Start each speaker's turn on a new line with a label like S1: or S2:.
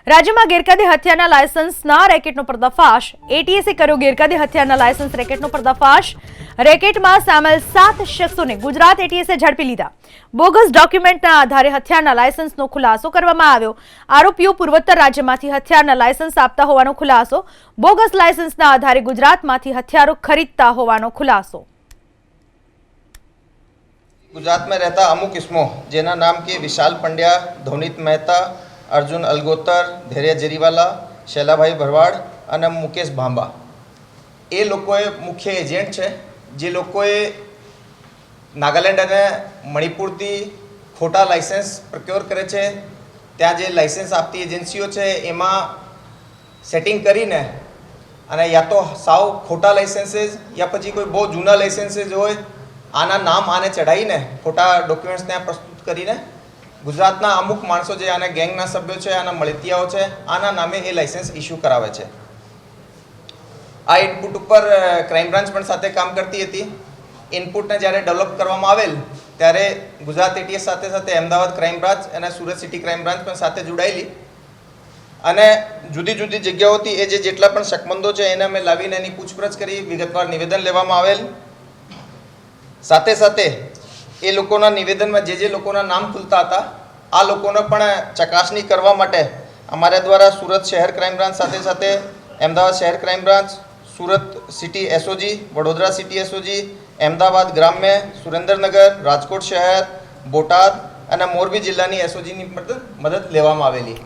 S1: રાજ્યમાં ગેરકાયદે હથિયારના લાયસન્સના રેકેટનો પર્દાફાશ. એટીએસે કર્યો ગેરકાયદે હથિયારના લાયસન્સ રેકેટનો પર્દાફાશ. રેકેટમાં સામેલ 7 શખ્સોને ગુજરાત એટીએસે ઝડપી લીધા. બોગસ ડોક્યુમેન્ટના આધારે હથિયારના લાયસન્સનો ખુલાસો કરવામાં આવ્યો. આરોપીઓ પૂર્વોત્તર રાજ્યમાંથી હથિયારના લાયસન્સ આપતા હોવાનો ખુલાસો. બોગસ લાયસન્સના આધારે ગુજરાતમાંથી હથિયારો ખરીદતા હોવાનો ખુલાસો.
S2: गुजरात में रहता अमुक इसमो जेना नाम के विशाल पंड्या, धोनित मेहता, अर्जुन अलगोतर, धैर्य जरीवाला, शैलाभाई भरवाड़ અને મુકેશ ભાંબા એ લોકોએ મુખ્ય એજન્ટ છે જે લોકોએ નાગાલેન્ડ અને મણિપુરથી ખોટા લાઇસન્સ પ્રોક્યોર કરે છે. ત્યાં જે લાઇસન્સ આપતી એજન્સીઓ છે એમાં સેટિંગ કરીને અને યા તો સાવ ખોટા લાઇસન્સીસ યા પછી કોઈ બહુ જૂના લાઇસન્સીસ હોય આના નામ આને ચડાવીને ખોટા ડોક્યુમેન્ટ્સ ત્યાં પ્રસ્તુત કરીને ગુજરાતના અમુક માણસો જે આના ગેંગના સભ્યો છે, આના મળતિયાઓ છે, આના નામે એ લાઇસન્સ ઇસ્યુ કરાવે છે. આ ઇનપુટ ઉપર ક્રાઇમ બ્રાન્ચ પણ સાથે કામ કરતી હતી. ઇનપુટને જ્યારે ડેવલપ કરવામાં આવેલ ત્યારે ગુજરાત એટીએસ સાથે સાથે અમદાવાદ ક્રાઇમ બ્રાન્ચ અને સુરત સિટી ક્રાઇમ બ્રાન્ચ પણ સાથે જોડાયેલી અને જુદી જુદી જગ્યાઓથી એ જેટલા પણ શકમંદો છે એને અમે લાવીને એની પૂછપરછ કરી, વિગતવાર નિવેદન લેવામાં આવેલ. સાથે સાથે એ લોકોના નિવેદનમાં જે લોકોના નામ ખુલતા હતા આ લોકોને પણ ચકાસણી કરવા માટે અમારા દ્વારા સુરત શહેર ક્રાઇમ બ્રાન્ચ સાથે સાથે અમદાવાદ શહેર crime branch, Surat city SOG, Vadodara city SOG, Ahmedabad ગ્રામ્ય, સુરેન્દ્રનગર, રાજકોટ શહેર, બોટાદ અને મોરબી જિલ્લાની એસઓજીની મદદ લેવામાં આવેલી.